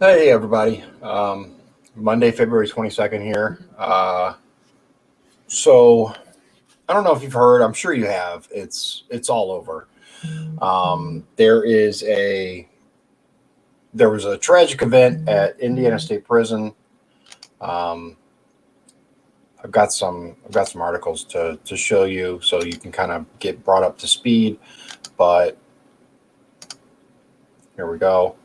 Hey, everybody. Monday, February 22nd here. So I don't know if you've heard. I'm sure you have. It's all over. There was a tragic event at Indiana State Prison. Um, I've got some articles to show you so you can kind of get brought up to speed. But here we go.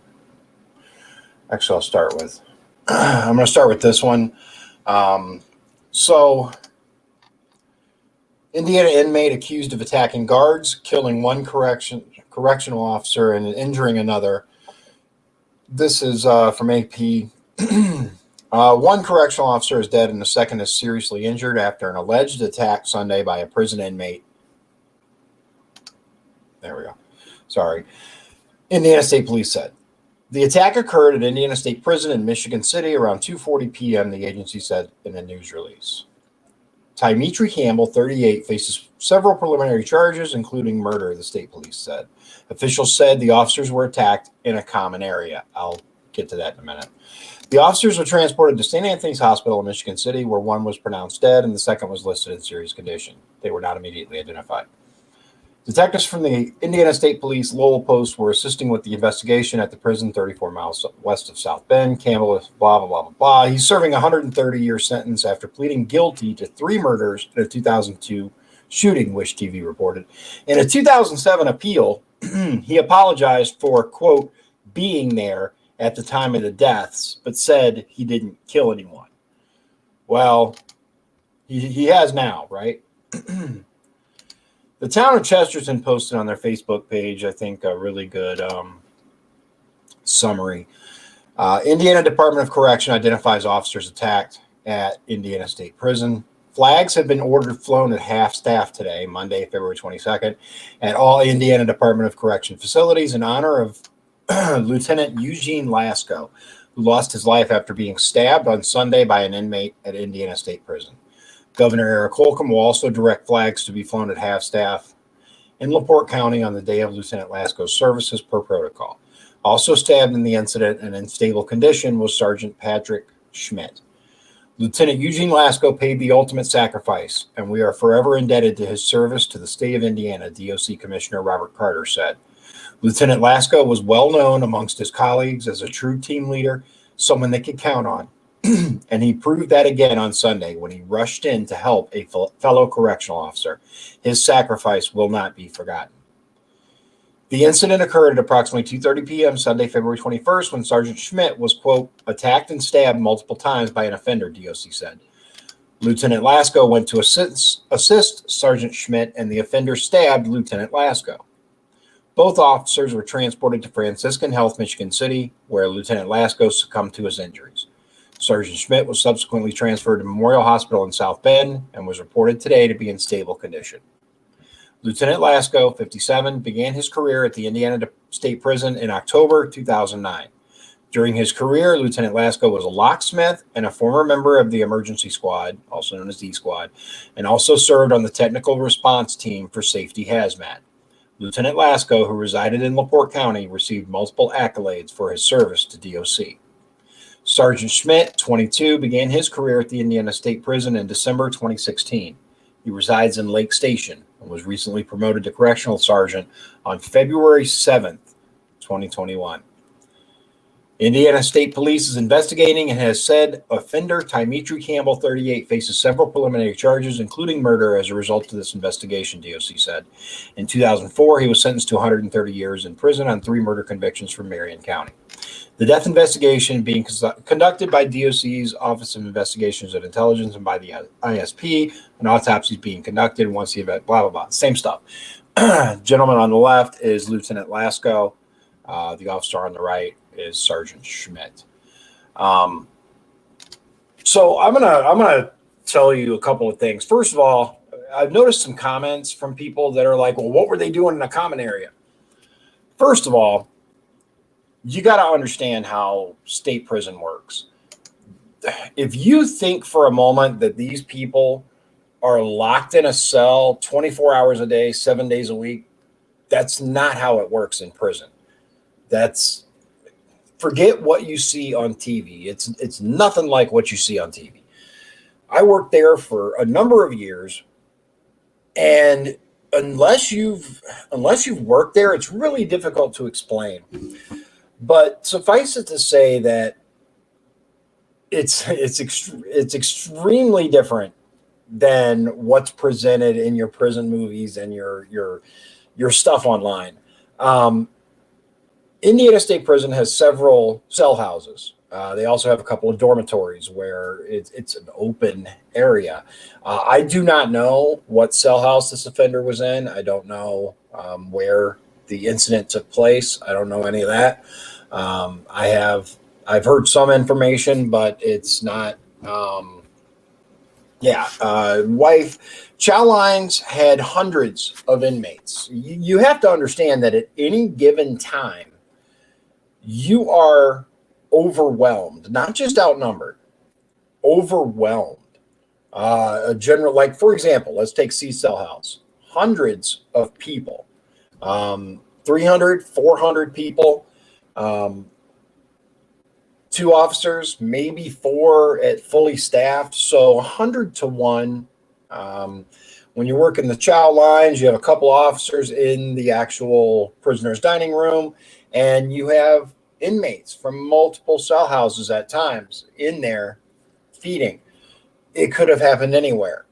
Actually, I'll start with. I'm going to start with this one. Um, so Indiana inmate accused of attacking guards, killing one correctional officer, and injuring another. This is from AP. One correctional officer is dead, and the second is seriously injured after an alleged attack Sunday by a prison inmate. There we go. Sorry. Indiana State Police said. The attack occurred at Indiana State Prison in Michigan City around 2:40 p.m., the agency said in a news release. Tymetri Campbell, 38, faces several preliminary charges, including murder, the state police said. Officials said the officers were attacked in a common area. I'll get to that in a minute. The officers were transported to St. Anthony's Hospital in Michigan City, where one was pronounced dead and the second was listed in serious condition. They were not immediately identified. Detectives from the Indiana State Police Lowell Post were assisting with the investigation at the prison 34 miles west of South Bend. Campbell is blah, blah, blah, blah, blah. He's serving a 130-year sentence after pleading guilty to 3 murders in a 2002 shooting, Wish TV reported. In a 2007 appeal, he apologized for, quote, being there at the time of the deaths, but said he didn't kill anyone. Well, he has now, right? The town of Chesterton posted on their Facebook page, I think, a really good summary. Indiana Department of Correction identifies officers attacked at Indiana State Prison. Flags have been ordered flown at half staff today, Monday, February 22nd, at all Indiana Department of Correction facilities in honor of Lieutenant Eugene Lasco, who lost his life after being stabbed on Sunday by an inmate at Indiana State Prison. Governor Eric Holcomb will also direct flags to be flown at half staff in LaPorte County on the day of Lieutenant Lasco's services per protocol. Also stabbed in the incident and in stable condition was Sergeant Patrick Schmidt. Lieutenant Eugene Lasco paid the ultimate sacrifice, and we are forever indebted to his service to the state of Indiana, DOC Commissioner Robert Carter said. Lieutenant Lasco was well known amongst his colleagues as a true team leader, someone they could count on. And he proved that again on Sunday when he rushed in to help a fellow correctional officer. His sacrifice will not be forgotten. The incident occurred at approximately 2:30 p.m. Sunday, February 21st, when Sergeant Schmidt was, quote, attacked and stabbed multiple times by an offender, DOC said. Lieutenant Lasco went to assist Sergeant Schmidt, and the offender stabbed Lieutenant Lasco. Both officers were transported to Franciscan Health, Michigan City, where Lieutenant Lasco succumbed to his injuries. Sergeant Schmidt was subsequently transferred to Memorial Hospital in South Bend and was reported today to be in stable condition. Lieutenant Lasco, 57, began his career at the Indiana State Prison in October 2009. During his career, Lieutenant Lasco was a locksmith and a former member of the Emergency Squad, also known as D Squad, and also served on the Technical Response Team for Safety Hazmat. Lieutenant Lasco, who resided in LaPorte County, received multiple accolades for his service to DOC. Sergeant Schmidt, 22, began his career at the Indiana State Prison in December 2016. He resides in Lake Station and was recently promoted to correctional sergeant on February 7th, 2021. Indiana State Police is investigating and has said offender Tymetri Campbell, 38, faces several preliminary charges, including murder, as a result of this investigation, DOC said. In 2004, he was sentenced to 130 years in prison on 3 murder convictions from Marion County. The death investigation being conducted by DOC's Office of Investigations and Intelligence and by the ISP, an autopsy is being conducted once the event, blah, blah, blah. Same stuff. Gentleman on the left is Lieutenant Lasco. The officer on the right is Sergeant Schmidt. So I'm gonna tell you a couple of things. First of all, I've noticed some comments from people that are like, well, what were they doing in a common area? First of all, you got to understand how state prison works. If you think for a moment that these people are locked in a cell 24 hours a day, 7 days a week, that's not how it works in prison. forget what you see on TV. It's nothing like what you see on TV. I worked there for a number of years, and unless you've worked there, it's really difficult to explain. But suffice it to say that it's extremely different than what's presented in your prison movies and your stuff online. Indiana State Prison has several cell houses. They also have a couple of dormitories where it's an open area. I do not know what cell house this offender was in. I don't know where the incident took place. I don't know any of that. I've heard some information, but it's not. Chow Lines had hundreds of inmates. You have to understand that at any given time, you are overwhelmed, not just outnumbered, overwhelmed. For example, let's take C Cell House. Hundreds of people, 300, 400 people, 2 officers, maybe 4 at fully staffed. So 100 to 1. When you work in the Chow Lines, you have a couple officers in the actual prisoner's dining room, and you have inmates from multiple cell houses at times in there feeding. It could have happened anywhere.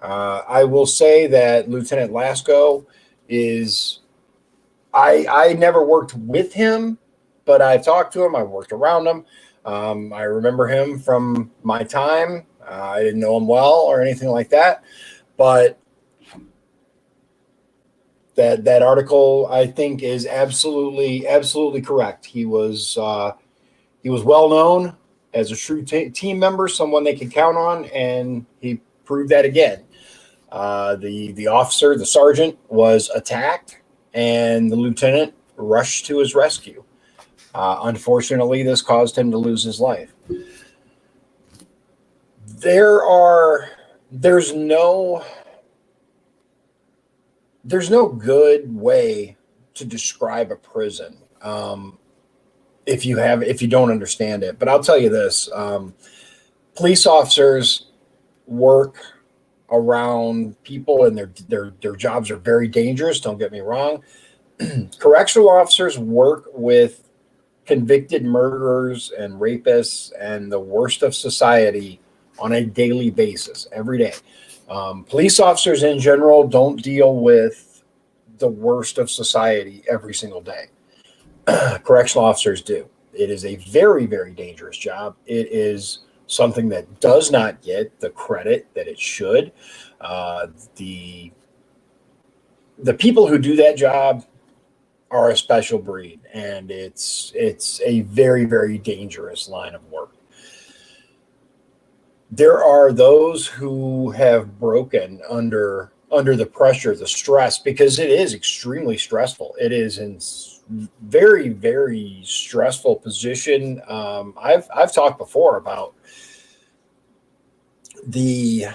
I will say that Lieutenant Lasco is, I never worked with him, but I've talked to him. I've worked around him. I remember him from my time. I didn't know him well or anything like that, but that article, I think, is absolutely correct. He was well known as a true team member, someone they could count on, and he proved that again. The officer, the sergeant, was attacked, and the lieutenant rushed to his rescue. Unfortunately, this caused him to lose his life. There's no good way to describe a prison if you don't understand it. But I'll tell you this: police officers work around people, and their jobs are very dangerous. Don't get me wrong. Correctional officers work with convicted murderers and rapists and the worst of society on a daily basis, every day. Police officers in general don't deal with the worst of society every single day. Correctional officers do. It is a very, very dangerous job. It is something that does not get the credit that it should. The people who do that job are a special breed, and it's a very, very dangerous line of work. There are those who have broken under the pressure, the stress, because it is extremely stressful. It is in very, very stressful position. I've talked before about the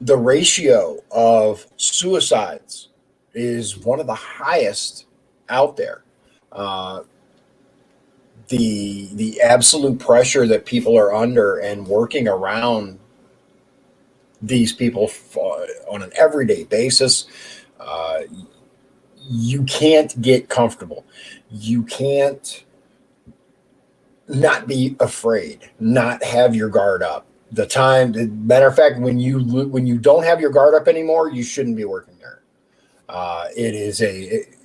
ratio of suicides is one of the highest out there. The absolute pressure that people are under and working around these people on an everyday basis, you can't get comfortable. You can't not be afraid, not have your guard up. Matter of fact, when you don't have your guard up anymore, you shouldn't be working there.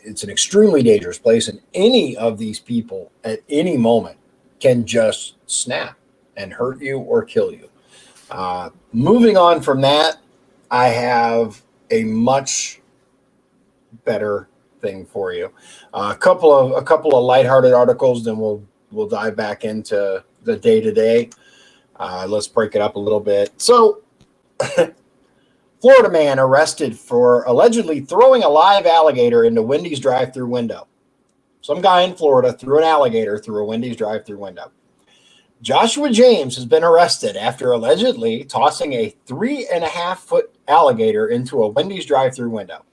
It's an extremely dangerous place, and any of these people at any moment can just snap and hurt you or kill you. Moving on from that, I have a much better thing for you. A couple of lighthearted articles, then we'll dive back into the day-to-day. Let's break it up a little bit. So, Florida man arrested for allegedly throwing a live alligator into Wendy's drive-through window. Some guy in Florida threw an alligator through a Wendy's drive-through window. Joshua James has been arrested after allegedly tossing a 3.5-foot alligator into a Wendy's drive-through window.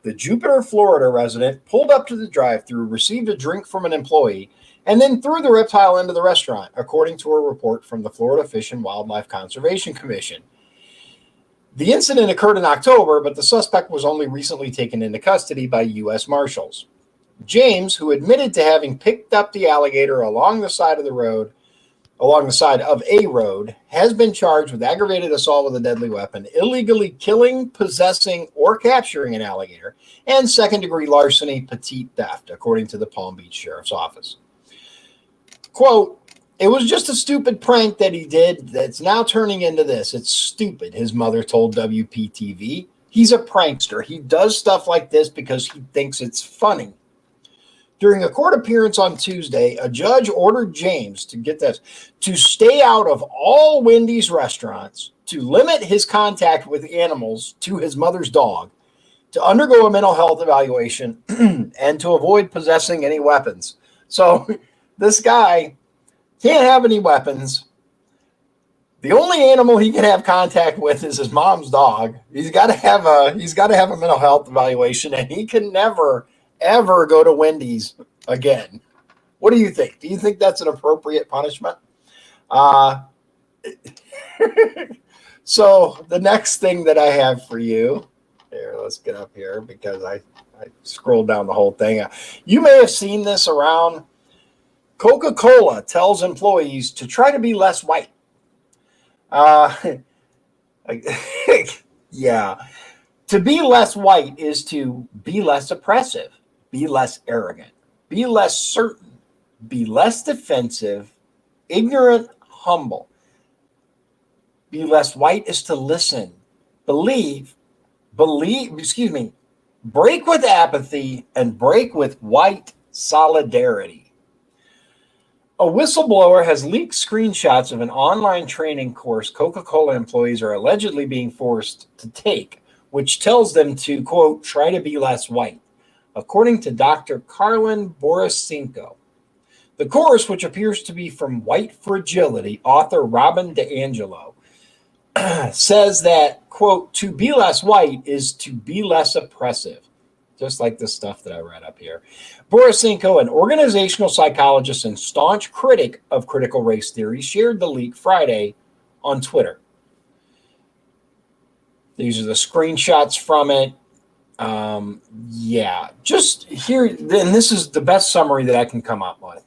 The Jupiter, Florida resident pulled up to the drive-thru, received a drink from an employee, and then threw the reptile into the restaurant, according to a report from the Florida Fish and Wildlife Conservation Commission. The incident occurred in October, but the suspect was only recently taken into custody by U.S. Marshals. James, who admitted to having picked up the alligator along the side of a road, has been charged with aggravated assault with a deadly weapon, illegally killing, possessing, or capturing an alligator, and second-degree larceny, petite theft, according to the Palm Beach Sheriff's Office. Quote, "It was just a stupid prank that he did that's now turning into this. It's stupid," his mother told WPTV. "He's a prankster. He does stuff like this because he thinks it's funny." During a court appearance on Tuesday, a judge ordered James, to get this, to stay out of all Wendy's restaurants, to limit his contact with animals to his mother's dog, to undergo a mental health evaluation, and to avoid possessing any weapons. So this guy can't have any weapons. The only animal he can have contact with is his mom's dog. He's got to have a mental health evaluation, and he can never ever go to Wendy's again. What do you think? Do you think that's an appropriate punishment? So the next thing that I have for you, here, let's get up here because I scrolled down the whole thing. You may have seen this around. Coca-Cola tells employees to try to be less white. Yeah. To be less white is to be less oppressive, be less arrogant, be less certain, be less defensive, ignorant, humble. Be less white is to listen, break with apathy and break with white solidarity. A whistleblower has leaked screenshots of an online training course Coca-Cola employees are allegedly being forced to take, which tells them to, quote, try to be less white, according to Dr. Carlin Borisenko. The course, which appears to be from White Fragility, author Robin DiAngelo, says that, quote, to be less white is to be less oppressive, just like the stuff that I read up here. Borisenko, an organizational psychologist and staunch critic of critical race theory, shared the leak Friday on Twitter. These are the screenshots from it. Just here, and this is the best summary that I can come up with.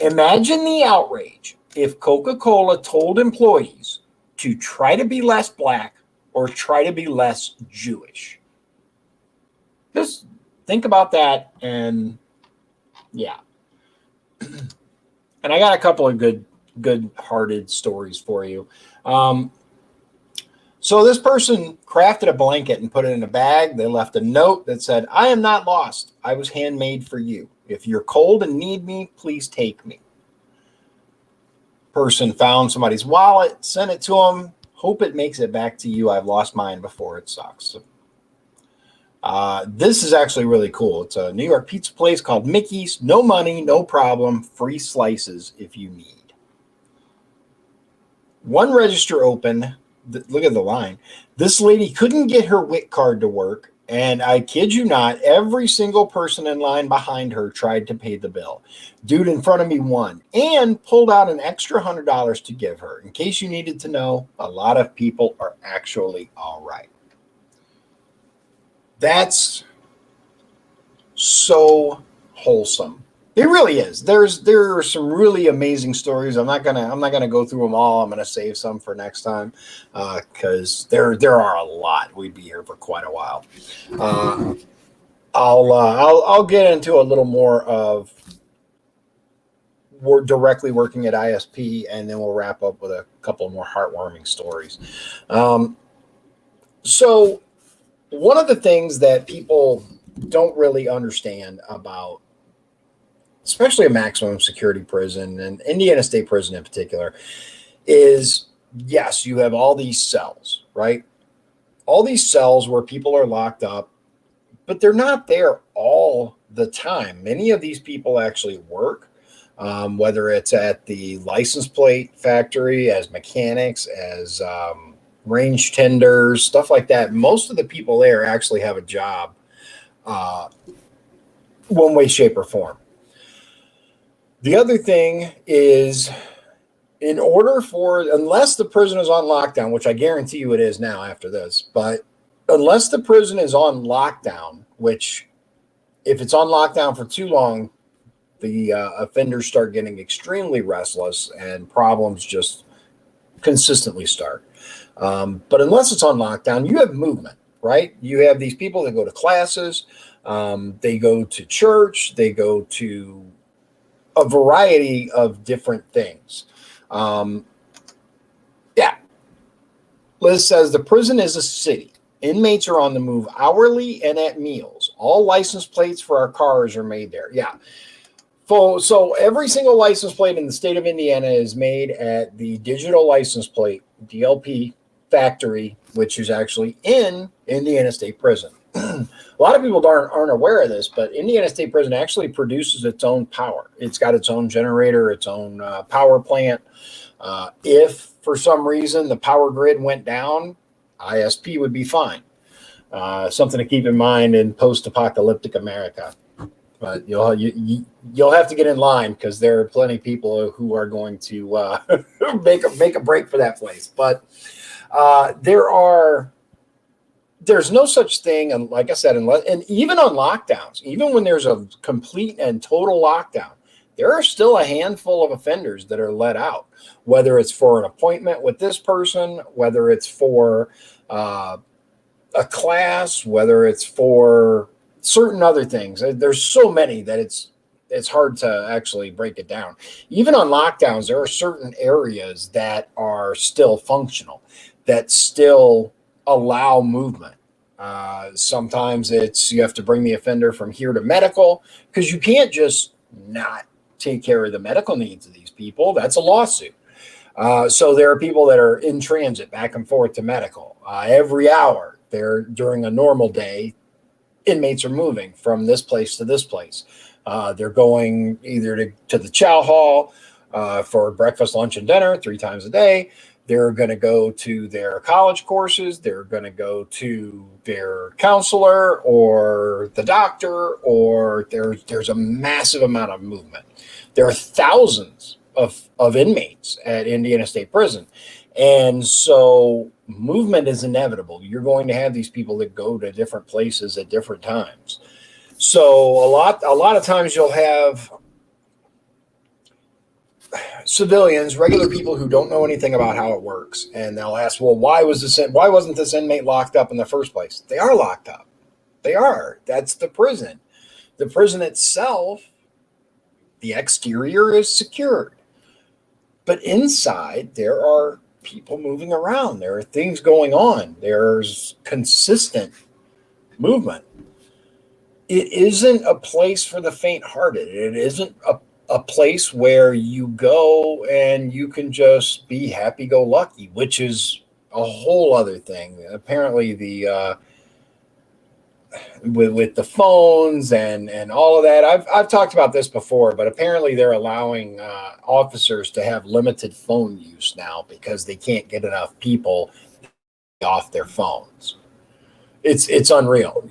Imagine the outrage if Coca-Cola told employees to try to be less black or try to be less Jewish. Just think about that, and yeah. And I got a couple of good-hearted stories for you. So this person crafted a blanket and put it in a bag. They left a note that said, "I am not lost. I was handmade for you. If you're cold and need me, please take me." Person found somebody's wallet, sent it to them. Hope it makes it back to you. I've lost mine before. It sucks. This is actually really cool. It's a New York pizza place called Mickey's. No money, no problem. Free slices if you need. One register open. Look at the line. This lady couldn't get her WIC card to work, and I kid you not, every single person in line behind her tried to pay the bill. Dude in front of me won and pulled out an extra $100 to give her. In case you needed to know, a lot of people are actually all right. That's so wholesome. It really is. There are some really amazing stories. I'm not gonna go through them all. I'm gonna save some for next time because there are a lot. We'd be here for quite a while. I'll get into a little more of we're directly working at ISP, and then we'll wrap up with a couple more heartwarming stories. So one of the things that people don't really understand about, especially a maximum security prison and Indiana State Prison in particular, is yes, you have all these cells, right? All these cells where people are locked up, but they're not there all the time. Many of these people actually work, whether it's at the license plate factory, as mechanics, as range tenders, stuff like that. Most of the people there actually have a job uh, one way, shape, or form. The other thing is, in order for, unless the prison is on lockdown, which I guarantee you it is now after this, but unless the prison is on lockdown, which if it's on lockdown for too long, the offenders start getting extremely restless and problems just consistently start. But unless it's on lockdown, you have movement, right? You have these people that go to classes, they go to church, they go to a variety of different things. Yeah. Liz says the prison is a city. Inmates are on the move hourly and at meals. All license plates for our cars are made there. Yeah. So every single license plate in the state of Indiana is made at the Digital License Plate, DLP factory, which is actually in Indiana State Prison. A lot of people aren't aware of this, but Indiana State Prison actually produces its own power. It's got its own generator, its own power plant. If for some reason the power grid went down, ISP would be fine. Something to keep in mind in post-apocalyptic America. But you'll have to get in line because there are plenty of people who are going to make a break for that place. But there's no such thing, and like I said, and even on lockdowns, even when there's a complete and total lockdown, there are still a handful of offenders that are let out, whether it's for an appointment with this person, whether it's for a class, whether it's for certain other things. There's so many that it's hard to actually break it down. Even on lockdowns, there are certain areas that are still functional, that still allow movement. Sometimes you have to bring the offender from here to medical because you can't just not take care of the medical needs of these people. That's a lawsuit. So there are people that are in transit back and forth to medical every hour. During a normal day, inmates are moving from this place to this place. They're going either to the chow hall for breakfast, lunch, and dinner 3 times a day. They're going to go to their college courses. They're going to go to their counselor or the doctor, or there's a massive amount of movement. There are thousands of inmates at Indiana State Prison. And so movement is inevitable. You're going to have these people that go to different places at different times. So a lot of times you'll have civilians, regular people who don't know anything about how it works, and they'll ask, well, why wasn't this inmate locked up in the first place? They are locked up. They are. That's the prison. The prison itself, the exterior is secured. But inside, there are people moving around. There are things going on. There's consistent movement. It isn't a place for the faint-hearted. It isn't a place where you go and you can just be happy-go-lucky, which is a whole other thing. Apparently, with the phones and all of that, I've talked about this before, but apparently they're allowing officers to have limited phone use now because they can't get enough people off their phones. It's unreal.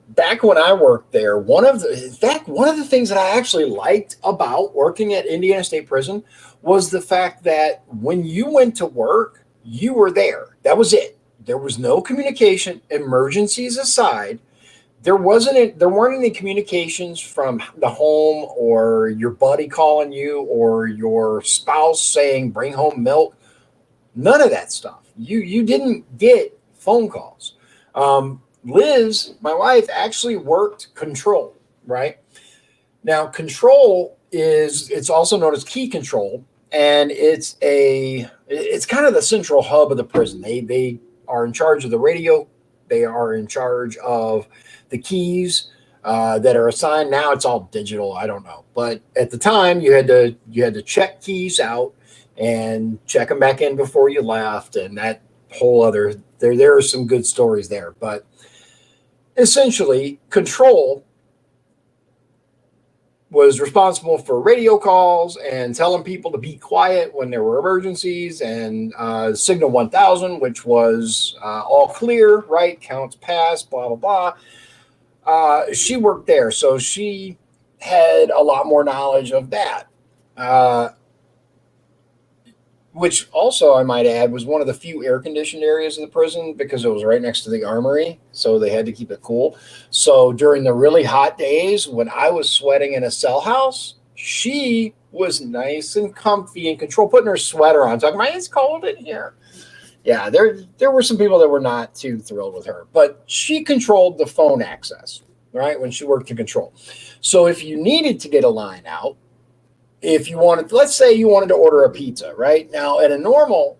Back when I worked there, one of the things that I actually liked about working at Indiana State Prison was the fact that when you went to work, you were there. That was it. There was no communication. Emergencies aside, there weren't any communications from the home or your buddy calling you or your spouse saying bring home milk. None of that stuff. You didn't get phone calls. Liz, my wife, actually worked control, right? Now, control it's also known as key control, and it's kind of the central hub of the prison. They are in charge of the radio. They are in charge of the keys that are assigned. Now it's all digital. I don't know, but at the time you had to check keys out and check them back in before you left, and that whole other there are some good stories there, but essentially, control was responsible for radio calls and telling people to be quiet when there were emergencies, and Signal 1000, which was all clear, right? Counts passed, blah, blah, blah. She worked there, so she had a lot more knowledge of that. Uh, which also, I might add, was one of the few air conditioned areas of the prison because it was right next to the armory. So they had to keep it cool. So during the really hot days when I was sweating in a cell house, she was nice and comfy and control, putting her sweater on, talking about it's cold in here. Yeah, there were some people that were not too thrilled with her, but she controlled the phone access, right? When she worked in control. So if you needed to get a line out, if you wanted, let's say you wanted to order a pizza, right? Now at a normal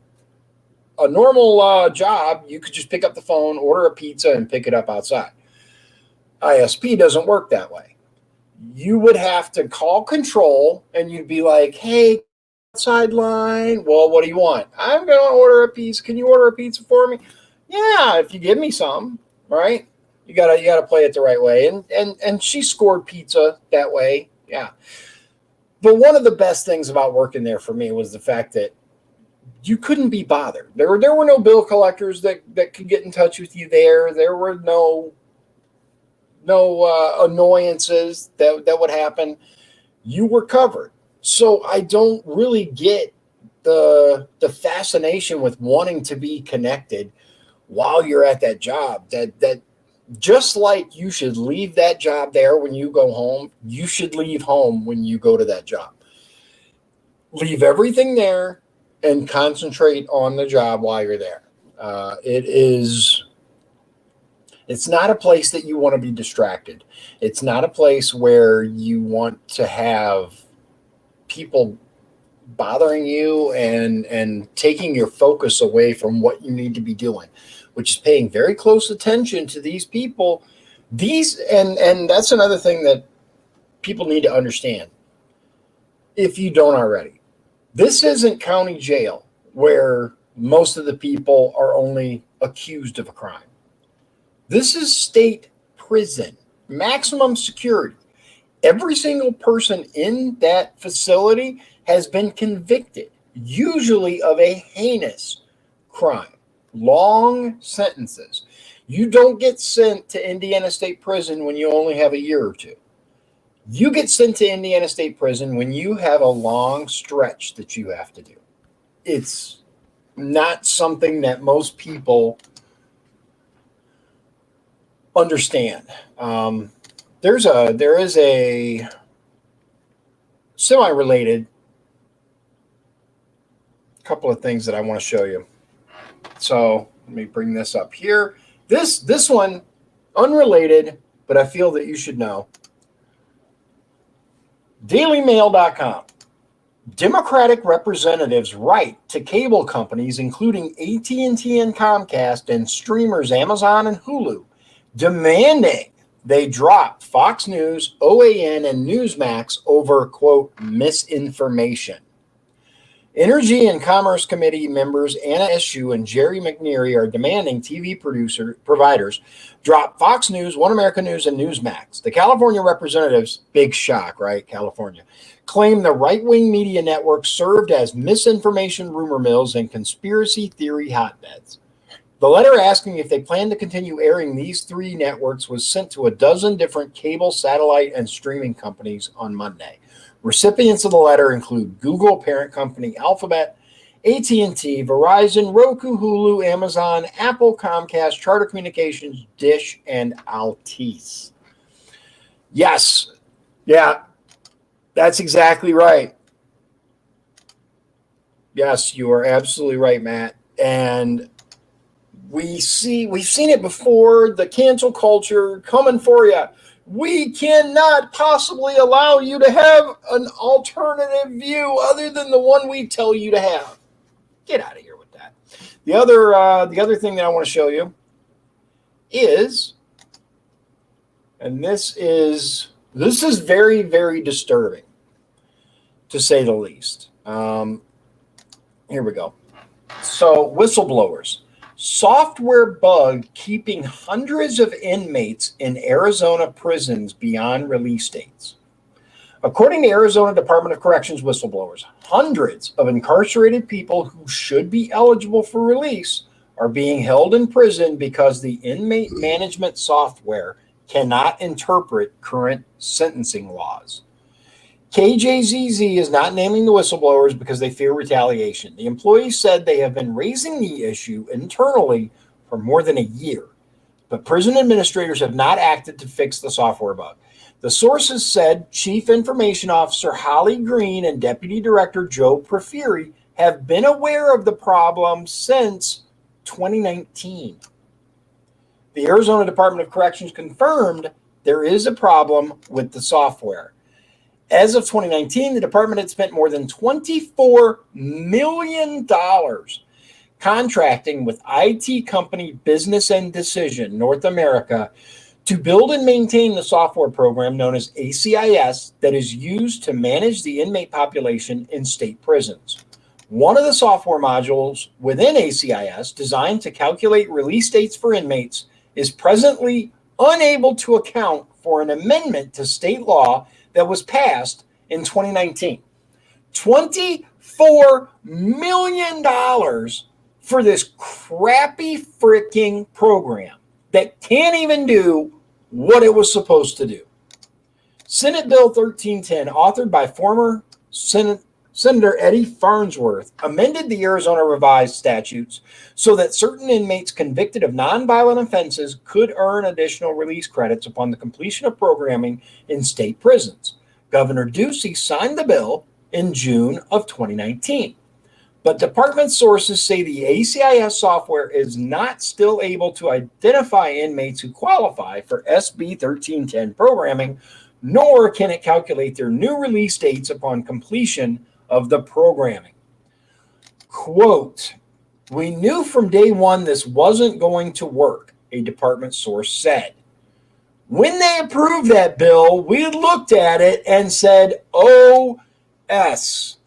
job, you could just pick up the phone, order a pizza, and pick it up outside. ISP doesn't work that way. You would have to call control, and you'd be like, "Hey, outside line. Well, what do you want? I'm going to order a pizza. Can you order a pizza for me? Yeah, if you give me some, right? You gotta play it the right way." And she scored pizza that way. Yeah. But one of the best things about working there for me was the fact that you couldn't be bothered. There were no bill collectors that could get in touch with you there. There were no annoyances that would happen. You were covered. So I don't really get the fascination with wanting to be connected while you're at that job. That just like you should leave that job there when you go home, you should leave home when you go to that job. Leave everything there and concentrate on the job while you're there. It's not a place that you want to be distracted. It's not a place where you want to have people bothering you and taking your focus away from what you need to be doing, which is paying very close attention to these people. And that's another thing that people need to understand, if you don't already. This isn't county jail where most of the people are only accused of a crime. This is state prison, maximum security. Every single person in that facility has been convicted, usually of a heinous crime, long sentences. You don't get sent to Indiana State Prison when you only have a year or two. You get sent to Indiana State Prison when you have a long stretch that you have to do. It's not something that most people understand. There is a semi-related couple of things that I want to show you. So let me bring this up here. This one, unrelated, but I feel that you should know. DailyMail.com. Democratic representatives write to cable companies, including AT&T and Comcast, and streamers Amazon and Hulu, demanding they drop Fox News, OAN, and Newsmax over, quote, misinformation. Energy and Commerce Committee members Anna Eshoo and Jerry McNeary are demanding TV providers drop Fox News, One American News, and Newsmax. The California representatives, big shock, right? California, claim the right-wing media networks served as misinformation rumor mills and conspiracy theory hotbeds. The letter asking if they plan to continue airing these three networks was sent to a dozen different cable, satellite, and streaming companies on Monday. Recipients of the letter include Google parent company Alphabet, AT&T, Verizon, Roku, Hulu, Amazon, Apple, Comcast, Charter Communications, Dish, and Altice. Yes. Yeah, that's exactly right. Yes, you are absolutely right, Matt. And we've seen it before, the cancel culture coming for you. We cannot possibly allow you to have an alternative view other than the one we tell you to have. Get out of here with that. The other thing that I want to show you is, and this is very, very disturbing, to say the least. Here we go. So, whistleblowers. Software bug keeping hundreds of inmates in Arizona prisons beyond release dates. According to Arizona Department of Corrections whistleblowers, hundreds of incarcerated people who should be eligible for release are being held in prison because the inmate management software cannot interpret current sentencing laws. KJZZ is not naming the whistleblowers because they fear retaliation. The employees said they have been raising the issue internally for more than a year, but prison administrators have not acted to fix the software bug. The sources said Chief Information Officer Holly Green and Deputy Director Joe Proferi have been aware of the problem since 2019. The Arizona Department of Corrections confirmed there is a problem with the software. As of 2019, the department had spent more than $24 million contracting with IT company Business and Decision North America to build and maintain the software program known as ACIS that is used to manage the inmate population in state prisons. One of the software modules within ACIS, designed to calculate release dates for inmates, is presently unable to account for an amendment to state law that was passed in 2019. $24 million for this crappy freaking program that can't even do what it was supposed to do. Senate Bill 1310, authored by former Senator Eddie Farnsworth, amended the Arizona revised statutes so that certain inmates convicted of nonviolent offenses could earn additional release credits upon the completion of programming in state prisons. Governor Ducey signed the bill in June of 2019. But department sources say the ACIS software is not still able to identify inmates who qualify for SB 1310 programming, nor can it calculate their new release dates upon completion of the programming. Quote, "We knew from day one this wasn't going to work," a department source said. When they approved that bill, we looked at it and said, OS.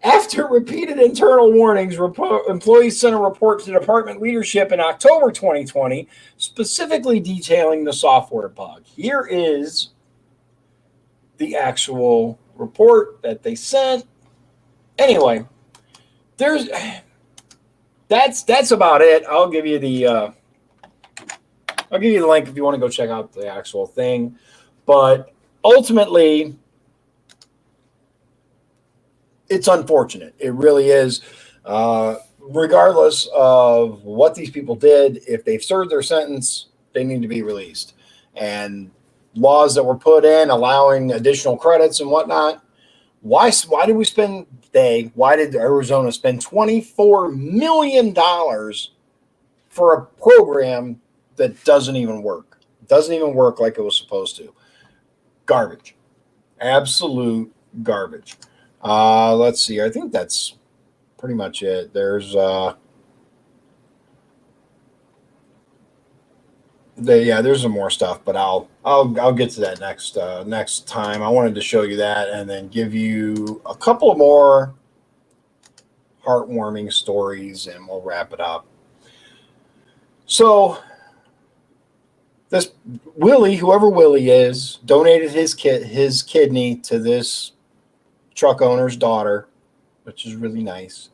After repeated internal warnings, employees sent a report to department leadership in October 2020, specifically detailing the software bug. Here is the actual report that they sent. Anyway, that's about it. I'll give you the link if you want to go check out the actual thing. But ultimately, it's unfortunate. It really is. Regardless of what these people did, if they've served their sentence, they need to be released. And laws that were put in allowing additional credits and whatnot, why did Arizona spend $24 million for a program that doesn't even work? It doesn't even work like it was supposed to. Garbage. Absolute garbage. Let's see. I think that's pretty much it. There's some more stuff, but I'll get to that next time. I wanted to show you that and then give you a couple of more heartwarming stories, and we'll wrap it up. So this Willie, whoever Willie is, donated his kidney to this truck owner's daughter, which is really nice.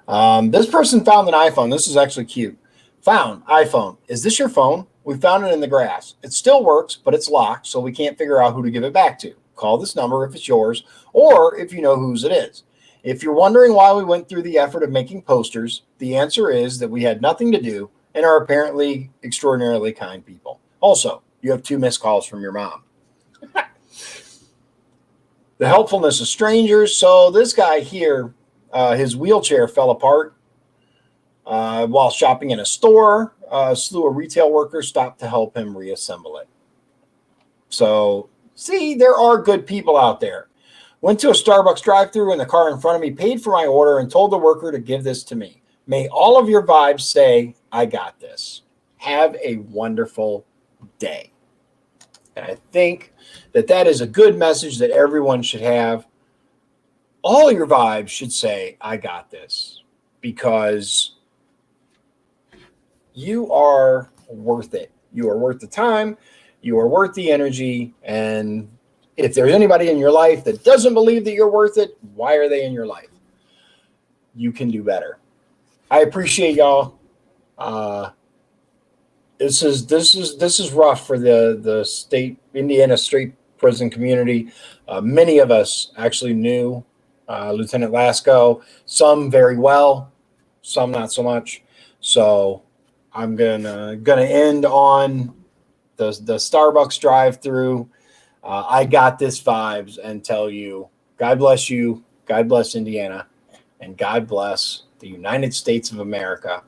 This person found an iPhone. This is actually cute. Found iPhone. Is this your phone? We found it in the grass. It still works, but it's locked, so we can't figure out who to give it back to. Call this number if it's yours, or if you know whose it is. If you're wondering why we went through the effort of making posters, the answer is that we had nothing to do and are apparently extraordinarily kind people. Also, you have 2 missed calls from your mom. The helpfulness of strangers. So this guy here, his wheelchair fell apart while shopping in a store. A slew of retail workers stopped to help him reassemble it. So, see, there are good people out there. Went to a Starbucks drive-thru and the car in front of me paid for my order and told the worker to give this to me. May all of your vibes say, I got this. Have a wonderful day. And I think that is a good message that everyone should have. All your vibes should say, I got this, because you are worth it. You are worth the time. You are worth the energy. And if there's anybody in your life that doesn't believe that you're worth it, why are they in your life? You can do better. I appreciate y'all. This is rough for the state Indiana state prison community. Many of us actually knew Lieutenant Lasco. Some very well, some not so much. So I'm gonna end on the Starbucks drive-through. I got this vibes and tell you, God bless you, God bless Indiana, and God bless the United States of America.